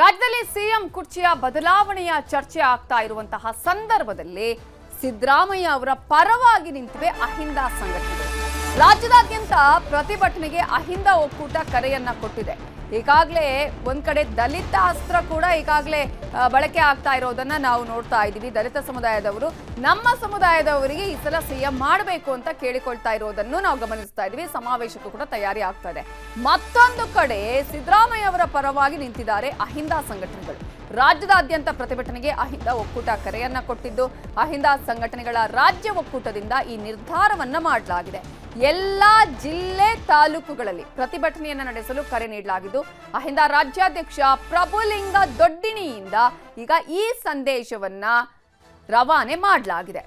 ರಾಜ್ಯದಲ್ಲಿ ಸಿಎಂ ಕುರ್ಚಿಯ ಬದಲಾವಣೆಯ ಚರ್ಚೆ ಆಗ್ತಾ ಇರುವಂತಹ ಸಂದರ್ಭದಲ್ಲಿ ಸಿದ್ದರಾಮಯ್ಯ ಅವರ ಪರವಾಗಿ ನಿಂತಿವೆ ಅಹಿಂದ ಸಂಘಟನೆಗಳು. ರಾಜ್ಯದಾದ್ಯಂತ ಪ್ರತಿಭಟನೆಗೆ ಅಹಿಂದ ಒಕ್ಕೂಟ ಕರೆಯನ್ನ ಕೊಟ್ಟಿದೆ. ಈಗಾಗಲೇ ಒಂದ್ ಕಡೆ ದಲಿತ ಅಸ್ತ್ರ ಕೂಡ ಈಗಾಗಲೇ ಬಳಕೆ ಆಗ್ತಾ ಇರೋದನ್ನ ನಾವು ನೋಡ್ತಾ ಇದ್ದೀವಿ. ದಲಿತ ಸಮುದಾಯದವರು ನಮ್ಮ ಸಮುದಾಯದವರಿಗೆ ಈ ಸಲ ಸಿಎಂ ಮಾಡಬೇಕು ಅಂತ ಕೇಳಿಕೊಳ್ತಾ ಇರೋದನ್ನು ನಾವು ಗಮನಿಸ್ತಾ ಇದ್ದೀವಿ. ಸಮಾವೇಶಕ್ಕೂ ಕೂಡ ತಯಾರಿ ಆಗ್ತಾ ಇದೆ. ಮತ್ತೊಂದು ಕಡೆ ಸಿದ್ದರಾಮಯ್ಯ ಅವರ ಪರವಾಗಿ ನಿಂತಿದ್ದಾರೆ ಅಹಿಂದ ಸಂಘಟನೆಗಳು. ರಾಜ್ಯದಾದ್ಯಂತ ಪ್ರತಿಭಟನೆಗೆ ಅಹಿಂದ ಒಕ್ಕೂಟ ಕರೆಯನ್ನ ಕೊಟ್ಟಿದ್ದು, ಅಹಿಂದ ಸಂಘಟನೆಗಳ ರಾಜ್ಯ ಒಕ್ಕೂಟದಿಂದ ಈ ನಿರ್ಧಾರವನ್ನ ಮಾಡಲಾಗಿದೆ. ಎಲ್ಲಾ ಜಿಲ್ಲೆ ತಾಲೂಕುಗಳಲ್ಲಿ ಪ್ರತಿಭಟನೆಯನ್ನ ನಡೆಸಲು ಕರೆ ನೀಡಲಾಗಿದ್ದು, ಅಹಿಂದ ರಾಜ್ಯಾಧ್ಯಕ್ಷ ಪ್ರಭುಲಿಂಗ ದೊಡ್ಡಿಣಿಯಿಂದ ಈಗ ಈ ಸಂದೇಶವನ್ನ ರವಾನೆ ಮಾಡಲಾಗಿದೆ.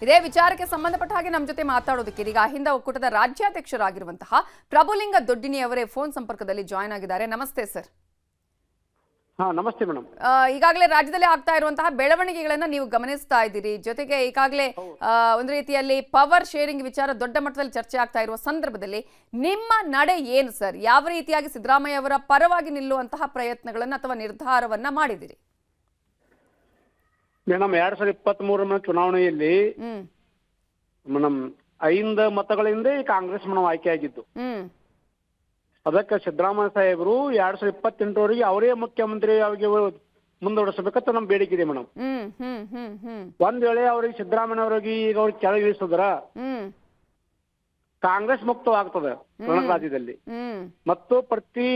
ಇದೇ ವಿಚಾರಕ್ಕೆ ಸಂಬಂಧಪಟ್ಟ ಹಾಗೆ ನಮ್ಮ ಜೊತೆ ಮಾತಾಡೋದಕ್ಕೆ ಈಗ ಅಹಿಂದ ಒಕ್ಕೂಟದ ರಾಜ್ಯಾಧ್ಯಕ್ಷರಾಗಿರುವಂತಹ ಪ್ರಭುಲಿಂಗ ದೊಡ್ಡಿಣಿ ಅವರೇ ಫೋನ್ ಸಂಪರ್ಕದಲ್ಲಿ ಜಾಯ್ನ್ ಆಗಿದ್ದಾರೆ. ನಮಸ್ತೆ ಸರ್. ನಮಸ್ತೆ ಮೇಡಮ್. ಈಗಾಗಲೇ ರಾಜ್ಯದಲ್ಲಿ ಆಗ್ತಾ ಇರುವಂತಹ ಬೆಳವಣಿಗೆಗಳನ್ನ ನೀವು ಗಮನಿಸ್ತಾ ಇದ್ದೀರಿ. ಜೊತೆಗೆ ಈಗಾಗಲೇ ಒಂದು ರೀತಿಯಲ್ಲಿ ಪವರ್ ಶೇರಿಂಗ್ ವಿಚಾರ ದೊಡ್ಡ ಮಟ್ಟದಲ್ಲಿ ಚರ್ಚೆ ಆಗ್ತಾ ಇರುವ ಸಂದರ್ಭದಲ್ಲಿ ನಿಮ್ಮ ನಡೆ ಏನು ಸರ್? ಯಾವ ರೀತಿಯಾಗಿ ಸಿದ್ದರಾಮಯ್ಯ ಅವರ ಪರವಾಗಿ ನಿಲ್ಲುವಂತಹ ಪ್ರಯತ್ನಗಳನ್ನ ಅಥವಾ ನಿರ್ಧಾರವನ್ನ ಮಾಡಿದಿರಿ? ಮೇಡಮ್, 2023 ಚುನಾವಣೆಯಲ್ಲಿ ಮೇಡಮ್ 5 ಮತಗಳಿಂದ ಕಾಂಗ್ರೆಸ್ ಮೇಡಮ್ ಆಯ್ಕೆ ಆಗಿದ್ದು. ಅದಕ್ಕೆ ಸಿದ್ದರಾಮಯ್ಯ ಸಾಹೇಬರು 2028 ಅವರೇ ಮುಖ್ಯಮಂತ್ರಿ ಮುಂದುವರಿಸಬೇಕಂತ ನಮ್ಮ ಬೇಡಿಕೆ ಇದೆ ಮೇಡಮ್. ಒಂದ್ ವೇಳೆ ಅವ್ರಿಗೆ ಸಿದ್ದರಾಮಯ್ಯ ಅವರಿಗೆ ಈಗ ಅವ್ರಿಗೆ ಕೆಳಗಿಳಿಸಿದ್ರ ಕಾಂಗ್ರೆಸ್ ಮುಕ್ತವಾಗ್ತದೆ ಕರ್ನಾಟಕ ರಾಜ್ಯದಲ್ಲಿ. ಮತ್ತು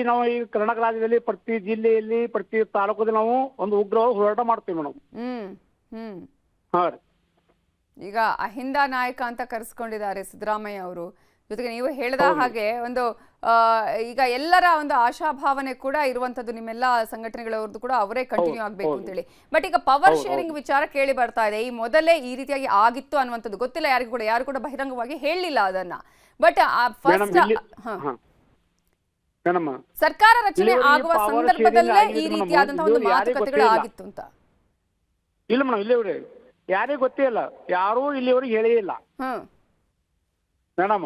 ನಾವು ಈ ಕರ್ನಾಟಕ ರಾಜ್ಯದಲ್ಲಿ ಪ್ರತಿ ಜಿಲ್ಲೆಯಲ್ಲಿ ಪ್ರತಿ ತಾಲೂಕದಲ್ಲಿ ನಾವು ಒಂದು ಉಗ್ರ ಹೋರಾಟ ಮಾಡ್ತೀವಿ ಮೇಡಮ್. ಹಾ ರೀ. ಈಗ ಅಹಿಂದ ನಾಯಕ ಅಂತ ಕರೆಸ್ಕೊಂಡಿದ್ದಾರೆ ಸಿದ್ದರಾಮಯ್ಯ ಅವರು. ಜೊತೆಗೆ ನೀವು ಹೇಳಿದ ಹಾಗೆ ಒಂದು ಈಗ ಎಲ್ಲರ ಒಂದು ಆಶಾಭಾವನೆ ಕೂಡ ಇರುವಂತದ್ದು ನಿಮ್ಮೆಲ್ಲ ಸಂಘಟನೆಗಳವ್ರದ್ದು ಕೂಡ ಅವರೇ ಕಂಟಿನ್ಯೂ ಆಗ್ಬೇಕು ಅಂತ ಹೇಳಿ. ಬಟ್ ಈಗ ಪವರ್ ಶೇರಿಂಗ್ ವಿಚಾರ ಕೇಳಿ ಬರ್ತಾ ಇದೆ. ಈ ಮೊದಲೇ ಈ ರೀತಿಯಾಗಿ ಆಗಿತ್ತು ಅನ್ನುವಂಥದ್ದು ಗೊತ್ತಿಲ್ಲ ಯಾರು ಕೂಡ ಬಹಿರಂಗವಾಗಿ ಹೇಳಿಲ್ಲ ಅದನ್ನ. ಬಟ್ ಫಸ್ಟ್ ಸರ್ಕಾರ ರಚನೆ ಆಗುವ ಸಂದರ್ಭದಲ್ಲೇ ಈ ರೀತಿಯಾದಂತಹ ಒಂದು ಮಾತುಕತೆಗಳು ಆಗಿತ್ತು ಅಂತ. ಇಲ್ಲ ಮೇಡಮ್, ಇಲ್ಲಿವ್ರಿ ಯಾರಿಗೂ ಗೊತ್ತೇ ಇಲ್ಲ, ಯಾರೂ ಇಲ್ಲಿವರೆಗೆ ಹೇಳೇ ಇಲ್ಲ ಮೇಡಮ್.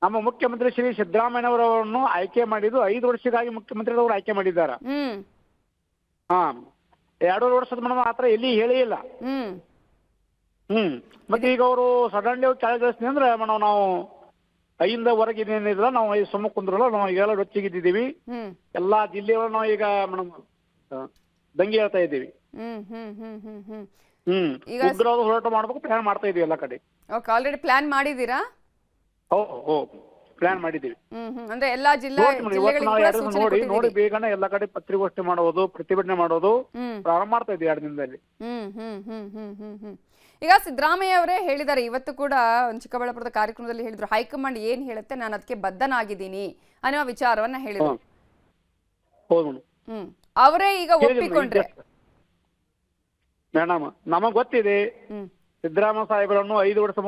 ನಮ್ಮ ಮುಖ್ಯಮಂತ್ರಿ ಶ್ರೀ ಸಿದ್ದರಾಮಯ್ಯನವರನ್ನು ಆಯ್ಕೆ ಮಾಡಿದ್ದು 5 ವರ್ಷಕ್ಕಾಗಿ ಮುಖ್ಯಮಂತ್ರಿಯವರು ಆಯ್ಕೆ ಮಾಡಿದ್ದಾರೆ. 2 ವರ್ಷದ ಮೇಡಮ್ ಆತರ ಎಲ್ಲಿ ಹೇಳೇ ಇಲ್ಲ. ಮತ್ತೆ ಈಗ ಅವರು ಸಡನ್ಲಿ ಕೆಳಗಿಳಿಸ್ತೀನಿ ಅಂದ್ರೆ ಮೇಡಮ್ ನಾವು 5 ಹೊರಗಿದೇನಿಲ್ಲ, ನಾವು ಸುಮ್ಮ ಕುಂದ್ರಲ್ಲ, ನಾವು ಈಗೆಲ್ಲ ರೊಚ್ಚಿಗಿದ್ದೀವಿ. ಎಲ್ಲಾ ಜಿಲ್ಲೆಗಳು ನಾವು ಈಗ ಮೇಡಮ್ ದಂಗೆ ಹೇಳ್ತಾ ಇದ್ದೀವಿ. ಉಗ್ರವಾದ ಹೋರಾಟ ಮಾಡ್ಬೇಕು ಪ್ಲಾನ್ ಮಾಡ್ತಾ ಇದೀವಿ ಎಲ್ಲ ಕಡೆ. ಆಲ್ರೆಡಿ ಪ್ಲಾನ್ ಮಾಡಿದೀರಾ? ಪ್ಲಾನ್ ಮಾಡಿದೀವಿ. ಅಂದ್ರೆ ಎಲ್ಲಾ ನೋಡಿ ಬೇಗನೆ ಎಲ್ಲಾ ಕಡೆ ಪತ್ರಿಕಾಗೋಷ್ಠಿ ಮಾಡೋದು, ಪ್ರತಿಭಟನೆ ಮಾಡೋದು ಪ್ರಾರಂಭ ಮಾಡ್ತಾ ಇದ್ದೀವಿ 2 ದಿನದಲ್ಲಿ. ಈಗ ಸಿದ್ದರಾಮಯ್ಯ ಅವರೇ ಹೇಳಿದ್ದಾರೆ, ಇವತ್ತು ಕೂಡ ಒಂದು ಚಿಕ್ಕಬಳ್ಳಾಪುರದ ಕಾರ್ಯಕ್ರಮದಲ್ಲಿ ಹೇಳಿದ್ರು, ಹೈಕಮಾಂಡ್ ಏನ್ ಹೇಳುತ್ತೆ ನಾನು ಅದಕ್ಕೆ ಬದ್ಧನಾಗಿದ್ದೀನಿ ಅನ್ನೋ ವಿಚಾರವನ್ನ ಹೇಳಿದ್ರು. ಅವರೇ ಈಗ ಒಪ್ಪಿಕೊಂಡ್ರೆ ಮೇಡಮ್ ನಮಗ್ ಗೊತ್ತಿದೆ ಸಿದ್ದರಾಮಯ್ಯ ಸಾಹೇಬರನ್ನು 5 ವರ್ಷ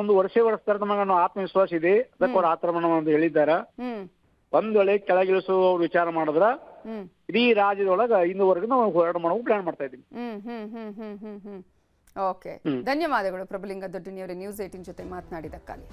ವರ್ಷ ನಮಗೆ ಆತ್ಮವಿಶ್ವಾಸ ಇದೆ. ಅದಕ್ಕೆ ಅವ್ರ ಆಕ್ರಮಣ ಅಂತ ಹೇಳಿದ್ದಾರೆ. ಒಂದ್ ವೇಳೆ ಕೆಳಗಿಳಿಸುವ ವಿಚಾರ ಮಾಡಿದ್ರ ಇಡೀ ರಾಜ್ಯದೊಳಗ 5ವರೆಗೂ ನಾವು ಹೋರಾಟ ಮಾಡೋಕೆ ಪ್ಲಾನ್ ಮಾಡ್ತಾ ಇದ್ದೀವಿ. ಓಕೆ, ಧನ್ಯವಾದಗಳು ಪ್ರಭುಲಿಂಗ ದೊಡ್ಡಿನಿ ಅವರೇ ನ್ಯೂಸ್ 18 ಜೊತೆ ಮಾತನಾಡಿದಕ್ಕಾಗಿ.